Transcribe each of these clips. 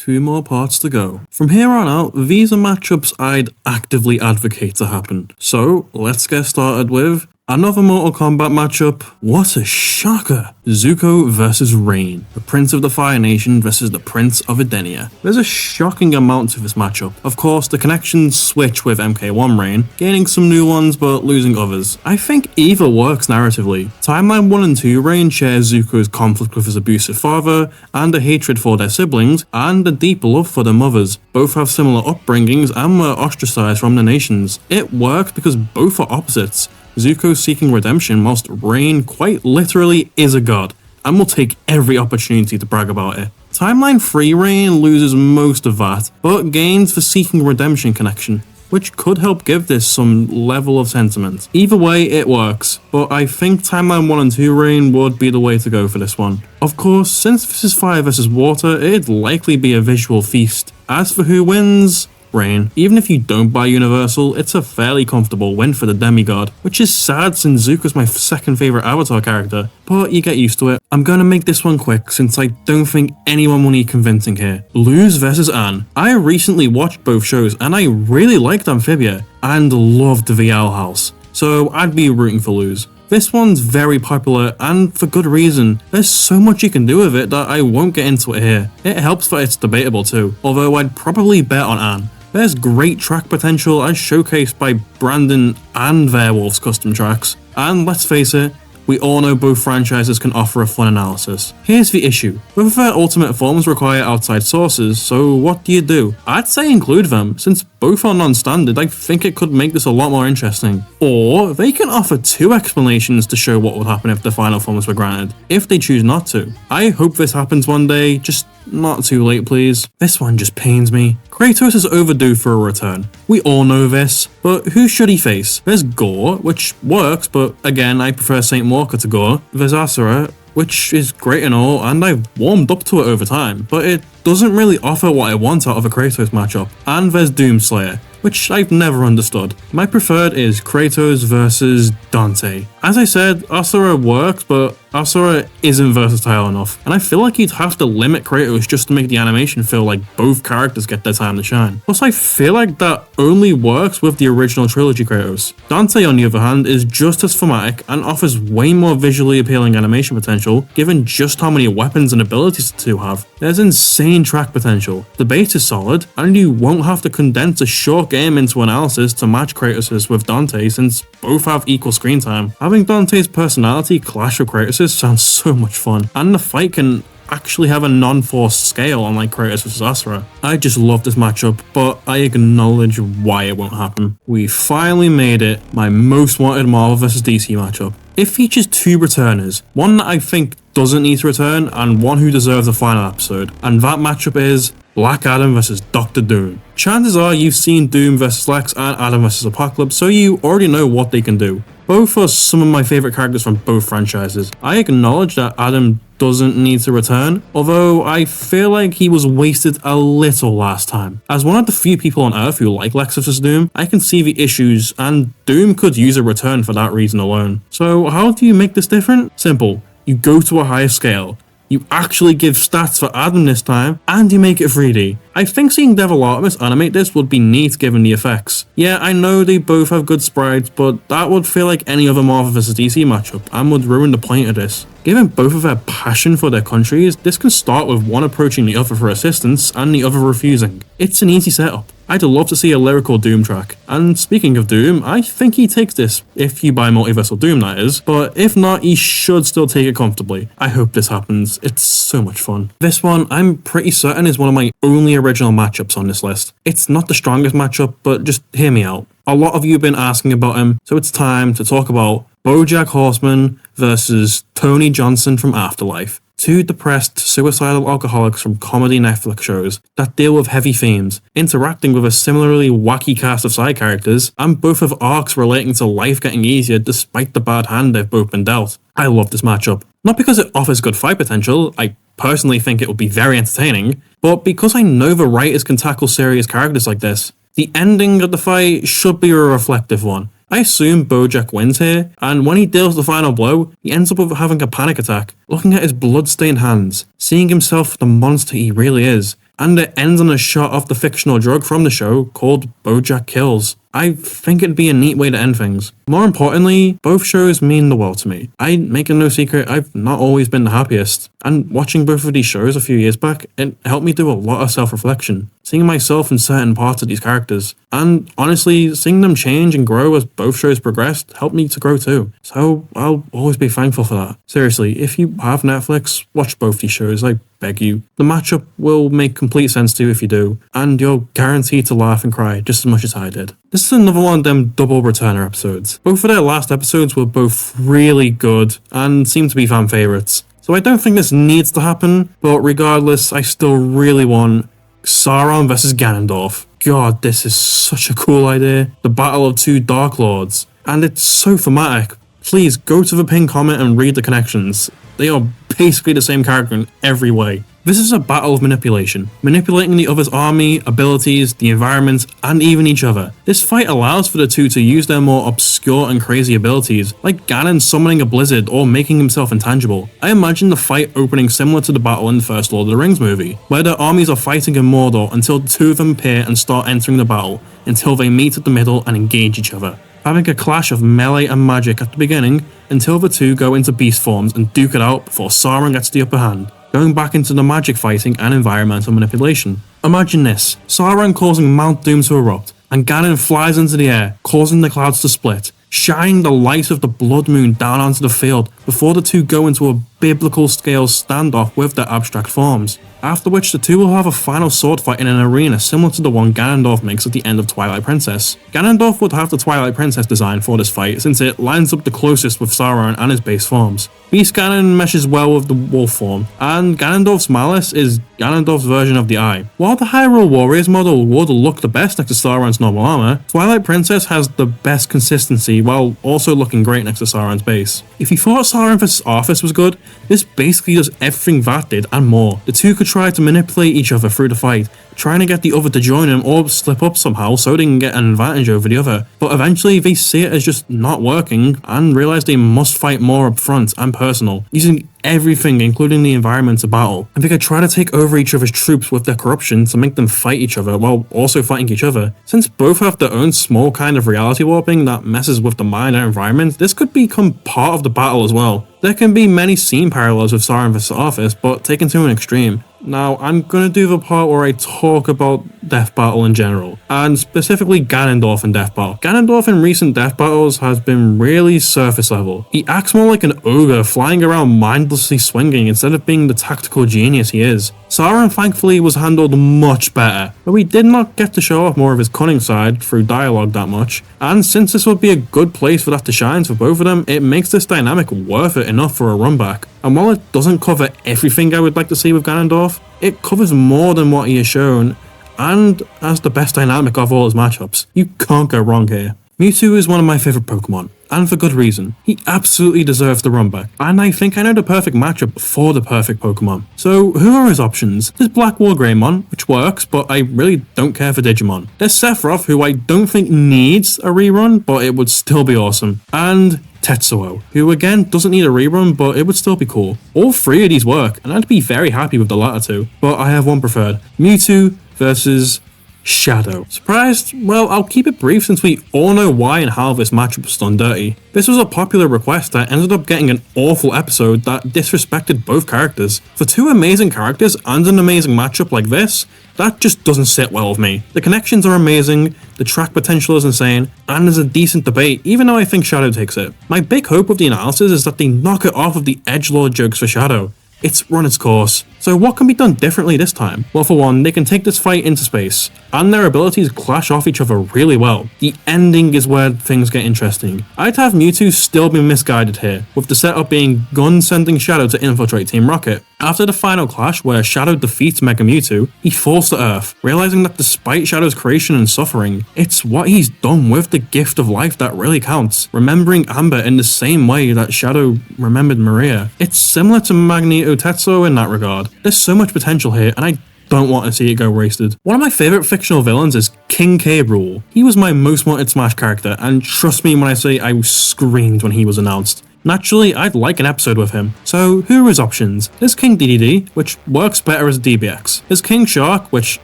2 more parts to go. From here on out, these are matchups I'd actively advocate to happen. So let's get started with another Mortal Kombat matchup. What a shocker! Zuko versus Rain, the Prince of the Fire Nation versus the Prince of Edenia. There's a shocking amount to this matchup. Of course, the connections switch with MK1 Rain, gaining some new ones but losing others. I think either works narratively. Timeline 1 and 2 Rain shares Zuko's conflict with his abusive father, and a hatred for their siblings, and a deep love for their mothers. Both have similar upbringings and were ostracized from the nations. It works because both are opposites. Zuko seeking redemption, whilst Rain quite literally is a god, and will take every opportunity to brag about it. Timeline 3 Rain loses most of that, but gains the seeking redemption connection, which could help give this some level of sentiment. Either way, it works, but I think Timeline 1 and 2 Rain would be the way to go for this one. Of course, since this is fire versus water, it'd likely be a visual feast. As for who wins, Rain. Even if you don't buy Universal, it's a fairly comfortable win for the demigod, which is sad since Zuko's my second favourite Avatar character, but you get used to it. I'm gonna make this one quick since I don't think anyone will need convincing here. Luz versus Anne. I recently watched both shows and I really liked Amphibia and loved the VL House, so I'd be rooting for Luz. This one's very popular and for good reason. There's so much you can do with it that I won't get into it here. It helps that it's debatable too, although I'd probably bet on Anne. There's great track potential as showcased by Brandon and Werewolf's custom tracks, and let's face it, we all know both franchises can offer a fun analysis. Here's the issue. Both of their ultimate forms require outside sources, so what do? I'd say include them. Since both are non-standard, I think it could make this a lot more interesting. Or they can offer 2 explanations to show what would happen if the final forms were granted, if they choose not to. I hope this happens one day, just not too late please. This one just pains me. Kratos is overdue for a return. We all know this, but who should he face? There's Gore, which works, but again, I prefer Saint Walker to Gore. There's Asura, which is great and all, and I've warmed up to it over time, but it doesn't really offer what I want out of a Kratos matchup. And there's Doomslayer, which I've never understood. My preferred is Kratos versus Dante. As I said, Asura works, but Asura isn't versatile enough, and I feel like you'd have to limit Kratos just to make the animation feel like both characters get their time to shine. Plus, I feel like that only works with the original trilogy Kratos. Dante, on the other hand, is just as thematic and offers way more visually appealing animation potential, given just how many weapons and abilities the two have. There's insane track potential, the base is solid, and you won't have to condense a short game into analysis to match Kratos with Dante since both have equal screen time. Having Dante's personality clash with Kratos sounds so much fun, and the fight can actually have a non-forced scale unlike Kratos vs Asura. I just love this matchup, but I acknowledge why it won't happen. We finally made it, my most wanted Marvel vs DC matchup. It features 2 returners, one that I think doesn't need to return, and one who deserves a final episode, and that matchup is Black Adam vs Dr. Doom. Chances are you've seen Doom vs Lex and Adam vs Apocalypse, so you already know what they can do. Both are some of my favourite characters from both franchises. I acknowledge that Adam doesn't need to return, although I feel like he was wasted a little last time. As one of the few people on Earth who like Lex vs Doom, I can see the issues, and Doom could use a return for that reason alone. So how do you make this different? Simple. You go to a higher scale. You actually give stats for Adam this time, and you make it 3D. I think seeing Devil Artemis animate this would be neat given the effects. Yeah, I know they both have good sprites, but that would feel like any other Marvel vs DC matchup, and would ruin the point of this. Given both of their passion for their countries, this can start with one approaching the other for assistance, and the other refusing. It's an easy setup. I'd love to see a lyrical Doom track. And speaking of Doom, I think he takes this, if you buy Multiversal Doom that is, but if not, he should still take it comfortably. I hope this happens, it's so much fun. This one, I'm pretty certain is one of my only original matchups on this list. It's not the strongest matchup, but just hear me out. A lot of you have been asking about him, so it's time to talk about Bojack Horseman versus Tony Johnson from Afterlife. 2 depressed, suicidal alcoholics from comedy Netflix shows that deal with heavy themes, interacting with a similarly wacky cast of side characters, and both have arcs relating to life getting easier despite the bad hand they've both been dealt. I love this matchup. Not because it offers good fight potential, I personally think it will be very entertaining, but because I know the writers can tackle serious characters like this. The ending of the fight should be a reflective one. I assume Bojack wins here, and when he deals the final blow, he ends up with having a panic attack, looking at his blood-stained hands, seeing himself for the monster he really is, and it ends on a shot of the fictional drug from the show called Bojack Kills. I think it'd be a neat way to end things. More importantly, both shows mean the world to me. I make it no secret I've not always been the happiest, and watching both of these shows a few years back, it helped me do a lot of self-reflection, seeing myself in certain parts of these characters, and honestly, seeing them change and grow as both shows progressed helped me to grow too. So I'll always be thankful for that. Seriously, if you have Netflix, watch both these shows, I beg you. The matchup will make complete sense to you if you do, and you're guaranteed to laugh and cry just as much as I did. This is another one of them double returner episodes. Both of their last episodes were both really good and seem to be fan favourites. So I don't think this needs to happen, but regardless, I still really want Sauron versus Ganondorf. God, this is such a cool idea. The battle of two Dark Lords. And it's so thematic. Please go to the pinned comment and read the connections. They are basically the same character in every way. This is a battle of manipulation, manipulating the other's army, abilities, the environment, and even each other. This fight allows for the two to use their more obscure and crazy abilities, like Ganon summoning a blizzard or making himself intangible. I imagine the fight opening similar to the battle in the first Lord of the Rings movie, where their armies are fighting in Mordor until the two of them appear and start entering the battle, until they meet at the middle and engage each other, having a clash of melee and magic at the beginning until the two go into beast forms and duke it out before Sauron gets the upper hand, going back into the magic fighting and environmental manipulation. Imagine this, Sauron causing Mount Doom to erupt, and Ganon flies into the air, causing the clouds to split, shining the light of the blood moon down onto the field before the two go into a biblical scale standoff with their abstract forms. After which the two will have a final sword fight in an arena similar to the one Ganondorf makes at the end of Twilight Princess. Ganondorf would have the Twilight Princess design for this fight since it lines up the closest with Sauron and his base forms. Beast Ganon meshes well with the wolf form, and Ganondorf's malice is Ganondorf's version of the Eye. While the Hyrule Warriors model would look the best next to Sauron's normal armor, Twilight Princess has the best consistency while also looking great next to Sauron's base. If you thought Sauron vs Arthas was good, this basically does everything that did and more. The two could try to manipulate each other through the fight, trying to get the other to join them or slip up somehow so they can get an advantage over the other, but eventually they see it as just not working and realize they must fight more up front and personal, using everything including the environment to battle, and they could try to take over each other's troops with their corruption to make them fight each other while also fighting each other. Since both have their own small kind of reality warping that messes with the mind and environment, this could become part of the battle as well. There can be many scene parallels with Sauron vs Arthas, but taken to an extreme. Now, I'm gonna do the part where I talk about Death Battle in general, and specifically Ganondorf in Death Battle. Ganondorf in recent Death Battles has been really surface level. He acts more like an ogre, flying around mindlessly swinging instead of being the tactical genius he is. Sauron thankfully was handled much better, but we did not get to show off more of his cunning side through dialogue that much, and since this would be a good place for that to shine for both of them, it makes this dynamic worth it enough for a run back. And while it doesn't cover everything I would like to see with Ganondorf, it covers more than what he has shown, and has the best dynamic of all his matchups. You can't go wrong here. Mewtwo is one of my favourite Pokemon, and for good reason. He absolutely deserves the run back, and I think I know the perfect matchup for the perfect Pokemon. So who are his options? There's Black Wargreymon, which works, but I really don't care for Digimon. There's Sephiroth, who I don't think needs a rerun, but it would still be awesome. And Tetsuo, who again doesn't need a rerun, but it would still be cool. All three of these work, and I'd be very happy with the latter two, but I have one preferred. Mewtwo versus Shadow. Surprised? Well, I'll keep it brief since we all know why and how this matchup was done dirty. This was a popular request that ended up getting an awful episode that disrespected both characters. For two amazing characters and an amazing matchup like this, that just doesn't sit well with me. The connections are amazing, the track potential is insane, and there's a decent debate, even though I think Shadow takes it. My big hope with the analysis is that they knock it off of the edgelord jokes for Shadow. It's run its course. So what can be done differently this time? Well, for one, they can take this fight into space, and their abilities clash off each other really well. The ending is where things get interesting. I'd have Mewtwo still be misguided here, with the setup being Gun sending Shadow to infiltrate Team Rocket. After the final clash where Shadow defeats Mega Mewtwo, he falls to Earth, realizing that despite Shadow's creation and suffering, it's what he's done with the gift of life that really counts, remembering Amber in the same way that Shadow remembered Maria. It's similar to Magneto Tetsuo in that regard. There's so much potential here, and I don't want to see it go wasted. One of my favourite fictional villains is King K. Rool. He was my most wanted Smash character, and trust me when I say I screamed when he was announced. Naturally, I'd like an episode with him. So here are his options. There's King DDD, which works better as a DBX. There's King Shark, which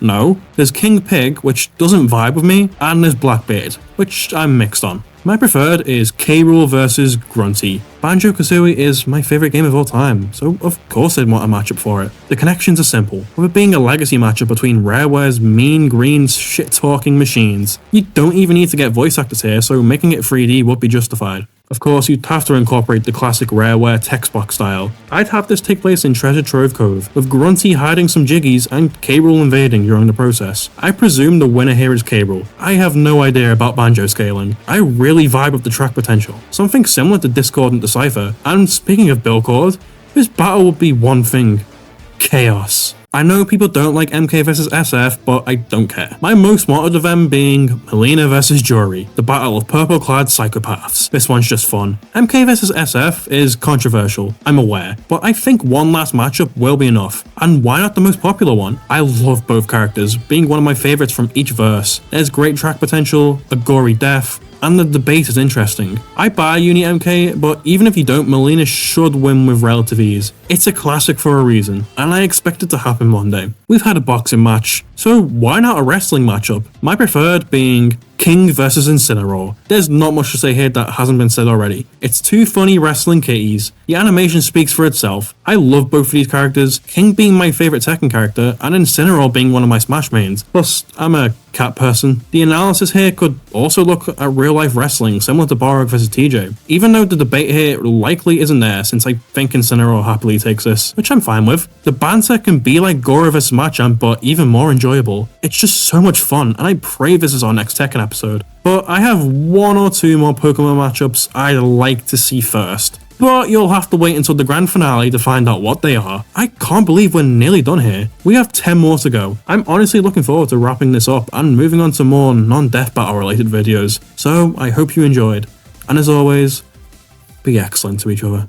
no. There's King Pig, which doesn't vibe with me. And there's Blackbeard, which I'm mixed on. My preferred is Rool versus Grunty. Banjo-Kazooie is my favourite game of all time, so of course I'd want a matchup for it. The connections are simple, with it being a legacy matchup between Rareware's mean green shit-talking machines. You don't even need to get voice actors here, so making it 3D would be justified. Of course, you'd have to incorporate the classic Rareware text box style. I'd have this take place in Treasure Trove Cove, with Grunty hiding some jiggies and Rool invading during the process. I presume the winner here is Rool. I have no idea about banjo scaling. I really vibe with the track potential, something similar to Discord and Decipher. And speaking of Billcord, this battle would be one thing: chaos. I know people don't like MK vs SF, but I don't care. My most wanted of them being Mileena vs Juri, the battle of purple-clad psychopaths. This one's just fun. MK vs SF is controversial, I'm aware, but I think one last matchup will be enough. And why not the most popular one? I love both characters, being one of my favourites from each verse. There's great track potential, a gory death, and the debate is interesting. I buy Uni MK, but even if you don't, Mileena should win with relative ease. It's a classic for a reason, and I expect it to happen one day. We've had a boxing match, so why not a wrestling matchup? My preferred being King versus Incineroar. There's not much to say here that hasn't been said already. It's two funny wrestling kitties. The animation speaks for itself. I love both of these characters, King being my favourite Tekken character, and Incineroar being one of my Smash mains. Plus, I'm a cat person. The analysis here could also look at real life wrestling, similar to Bojack vs TJ. Even though the debate here likely isn't there, since I think Incineroar happily takes this, which I'm fine with. The banter can be like Goro vs Machamp, but even more enjoyable. It's just so much fun, and I pray this is our next Tekken episode. But I have one or two more Pokemon matchups I'd like to see first. But you'll have to wait until the grand finale to find out what they are. I can't believe we're nearly done here. We have 10 more to go. I'm honestly looking forward to wrapping this up and moving on to more non-death battle related videos. So I hope you enjoyed. And as always, be excellent to each other.